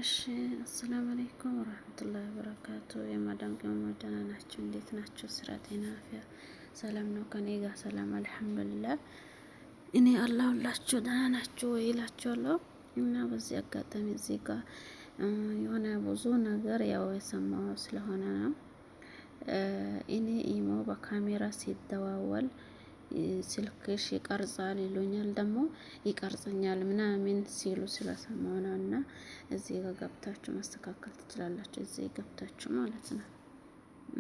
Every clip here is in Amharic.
እሺ አሰላሙ አለይኩም ወራህመቱላሂ ወበረካቱ። የማዳም ቅመሞች ደህና ናችሁ? እንዴት ናችሁ? ስራ፣ ጤና፣ አፍያ ሰላም ነው? ከኔ ጋር ሰላም አልሐምዱሊላህ። እኔ አላሁላችሁ ደህና ናችሁ ወይ እላችኋለሁ። እና በዚህ አጋጣሚ እዚህ ጋር የሆነ ብዙ ነገር ያው የሰማው ስለሆነ ነው። እኔ ኢሞ በካሜራ ሲደዋወል ስልክሽ ይቀርጻል ይሉኛል፣ ደግሞ ይቀርጸኛል ምናምን ሲሉ ስለሰማሁ ነው። እና እዚህ ጋር ገብታችሁ ማስተካከል ትችላላችሁ። እዚህ ገብታችሁ ማለት ነው።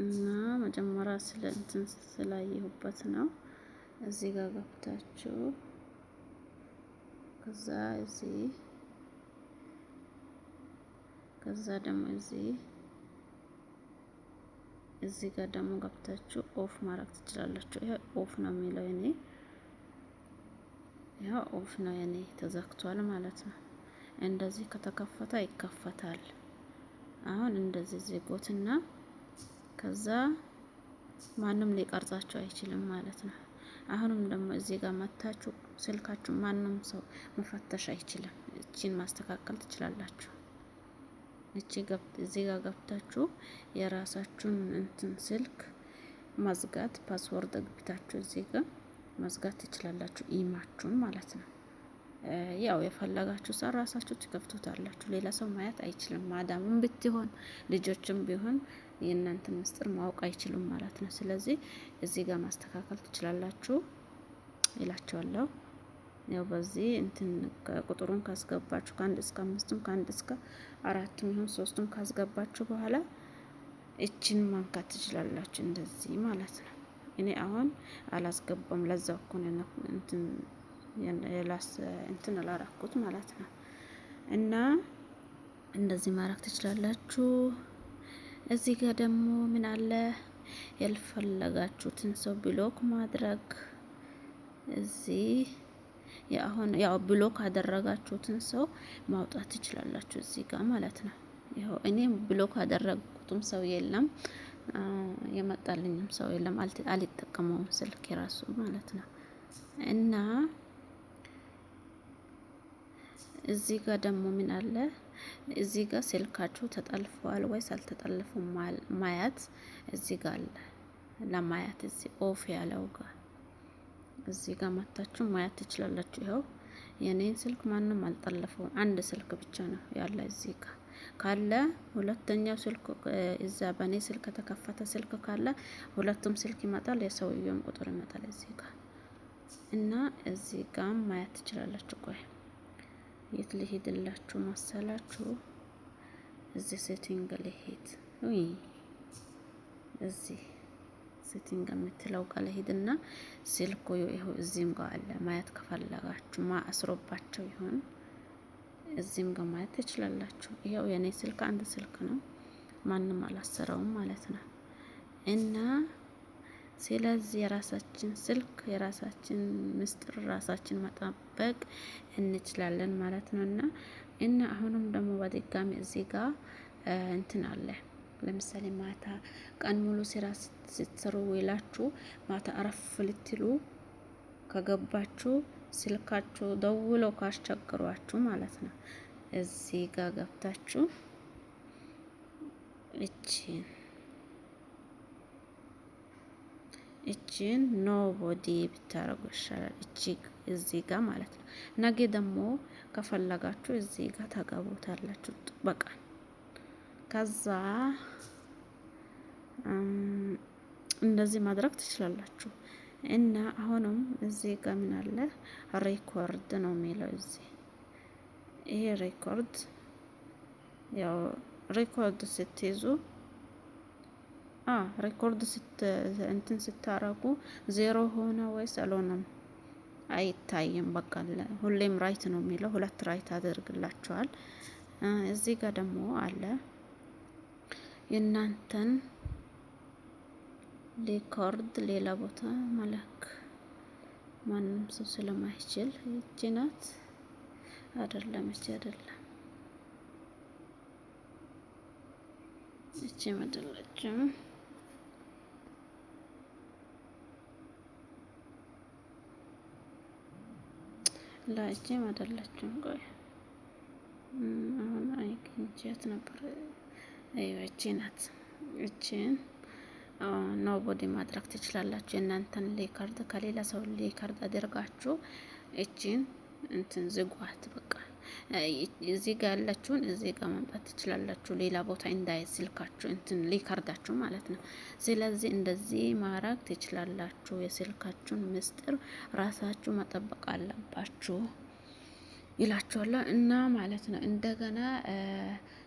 እና መጀመሪያ ስለ እንትን ስላየሁበት ነው። እዚህ ጋር ገብታችሁ ከዛ ደግሞ እዚህ ጋር ደግሞ ገብታችሁ ኦፍ ማድረግ ትችላላችሁ። ይሄ ኦፍ ነው የሚለው እኔ ያው ኦፍ ነው የኔ ተዘግቷል ማለት ነው። እንደዚህ ከተከፈተ ይከፈታል። አሁን እንደዚህ ዜጎትና ከዛ ማንም ሊቀርጻችሁ አይችልም ማለት ነው። አሁንም ደግሞ እዚህ ጋር መታችሁ ስልካችሁ ማንም ሰው መፈተሽ አይችልም። እቺን ማስተካከል ትችላላችሁ። እዚህ ጋር ገብታችሁ የራሳችሁን እንትን ስልክ መዝጋት፣ ፓስወርድ ግብታችሁ እዚህ ጋር መዝጋት ትችላላችሁ። ኢማችሁን ማለት ነው። ያው የፈለጋችሁ ሰው ራሳችሁ ትከፍቱታላችሁ። ሌላ ሰው ማየት አይችልም። ማዳምም ብትሆን ልጆችም ቢሆን የእናንተን ምስጢር ማወቅ አይችሉም ማለት ነው። ስለዚህ እዚህ ጋር ማስተካከል ትችላላችሁ ይላችኋለሁ። ያው በዚህ እንትን ቁጥሩን ካስገባችሁ ከአንድ እስከ አምስትም ከአንድ እስከ አራትም ይሁን ሶስቱም ካስገባችሁ በኋላ እችን ማንካት ትችላላችሁ እንደዚህ ማለት ነው። እኔ አሁን አላስገባም። ለዛው እኮ ነው እንትን አላረኩት ማለት ነው። እና እንደዚህ ማድረግ ትችላላችሁ። እዚህ ጋር ደግሞ ምን አለ ያልፈለጋችሁትን ሰው ብሎክ ማድረግ። እዚህ ያው ብሎክ አደረጋችሁትን ሰው ማውጣት ትችላላችሁ እዚህ ጋር ማለት ነው። ያው እኔም ብሎክ አደረግኩትም ሰው የለም፣ የመጣልኝም ሰው የለም። አልጠቀመውም ስልክ የራሱ ማለት ነው። እና እዚህ ጋር ደግሞ ምን አለ እዚህ ጋር ስልካችሁ ተጠልፏል ወይስ አልተጠለፈም ማያት እዚህ ጋር አለ። ለማያት እዚህ ኦፍ ያለው ጋር እዚህ ጋር መታችሁ ማያት ትችላላችሁ። ይኸው የኔን ስልክ ማንም አልጠለፈው፣ አንድ ስልክ ብቻ ነው ያለ እዚህ ጋር ካለ ሁለተኛው ስልክ እዛ በኔ ስልክ ተከፈተ ስልክ ካለ ሁለቱም ስልክ ይመጣል፣ የሰውየውም ቁጥር ይመጣል እዚህ ጋር። እና እዚህ ጋር ማየት ትችላላችሁ። ቆይ የት ልሄድላችሁ መሰላችሁ? እዚህ ሴቲንግ ልሄድ ወይ እዚህ ሴቲንግ የምትለው ቃል ሄድና ስልኩ ይኸው እዚህም ጋር አለ። ማየት ከፈለጋችሁ አስሮባቸው ይሆን እዚህም ጋር ማየት ትችላላችሁ። ይኸው የኔ ስልክ አንድ ስልክ ነው፣ ማንም አላሰረውም ማለት ነው። እና ስለዚህ የራሳችን ስልክ የራሳችን ምስጢር ራሳችን መጠበቅ እንችላለን ማለት ነው። እና አሁንም ደግሞ በድጋሚ እዚህ ጋር እንትን አለ። ለምሳሌ ማታ ቀን ሙሉ ስራ ስትሰሩ ውላችሁ ማታ አረፍ ልትሉ ከገባችሁ ስልካችሁ ደውለው ካስቸገሯችሁ ማለት ነው እዚህ ጋር ገብታችሁ እቺን ኖቦዲ ብታረጉ ይሻላል። እዚህ ጋር ማለት ነው። ነገ ደግሞ ከፈለጋችሁ እዚህ ጋር ታገቡታላችሁ በቃ። ከዛ እንደዚህ ማድረግ ትችላላችሁ። እና አሁንም እዚህ ጋር ምን አለ ሬኮርድ ነው የሚለው እዚህ። ይሄ ሬኮርድ ያው ሬኮርድ ስትይዙ ሬኮርድ እንትን ስታረጉ ዜሮ ሆነ ወይስ አልሆነም አይታይም። በቃ ሁሌም ራይት ነው የሚለው፣ ሁለት ራይት አድርግላችኋል። እዚህ ጋር ደግሞ አለ የእናንተን ሪኮርድ ሌላ ቦታ መላክ ማንም ሰው ስለማይችል እቺ ናት አይደለም፣ እቺ አይደለም፣ እቺ አይደለችም። ላእቺ አይደለችም። ቆይ አሁን አይገኝም። እጅት ነበር። እቺ ናት። እቺን ኖቦዲ ማድረግ ትችላላችሁ። የእናንተን ሪካርድ ከሌላ ሰው ሪካርድ አድርጋችሁ እቺን እንትን ዝጓት። በቃ እዚህ ጋር ያላችሁን እዚህ ጋር ማምጣት ትችላላችሁ። ሌላ ቦታ እንዳይ ስልካችሁ እንትን ሪካርዳችሁ ማለት ነው። ስለዚህ እንደዚህ ማድረግ ትችላላችሁ። የስልካችሁን ምስጢር ራሳችሁ መጠበቅ አለባችሁ ይላችኋል እና ማለት ነው። እንደገና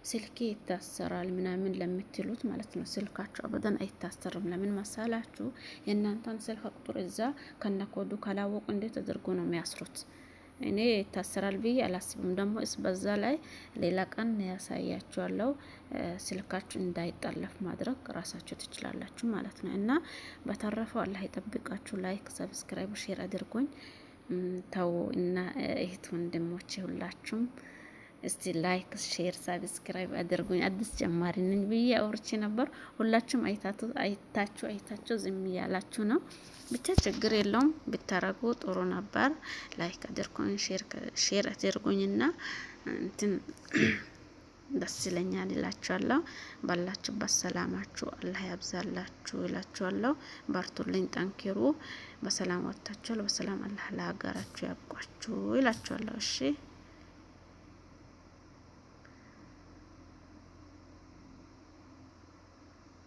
ስልኬ ይታሰራል ምናምን ለምትሉት ማለት ነው፣ ስልካችሁ አበደን አይታሰርም። ለምን መሳላችሁ? የእናንተን ስልክ ቁጥር እዛ ከነኮዱ ካላወቁ እንዴት አድርጎ ነው የሚያስሩት? እኔ ይታሰራል ብዬ አላስብም። ደግሞ በዛ ላይ ሌላ ቀን ያሳያችኋለሁ። ስልካችሁ እንዳይጠለፍ ማድረግ ራሳችሁ ትችላላችሁ ማለት ነው። እና በተረፈው አላህ ይጠብቃችሁ። ላይክ፣ ሰብስክራይብ፣ ሼር አድርጎኝ ተው እና እህት ወንድሞቼ ሁላችሁም እስቲ ላይክ፣ ሼር፣ ሰብስክራይብ አድርጉኝ። አዲስ ጀማሪ ነኝ ብዬ አውርቼ ነበር። ሁላችሁም አይታችሁ ዝም ያላችሁ ነው። ብቻ ችግር የለውም ብታረጉ ጥሩ ነበር። ላይክ አድርጉኝ፣ ሼር አድርጉኝና እንትን ደስ ይለኛል እላችኋለሁ። ባላችሁበት ሰላማችሁ አላህ ያብዛላችሁ እላችኋለሁ። በርቱልኝ፣ ጠንክሩ። በሰላም ወጥታችኋል። በሰላም አላህ ለሀገራችሁ ያብቋችሁ እላችኋለሁ። እሺ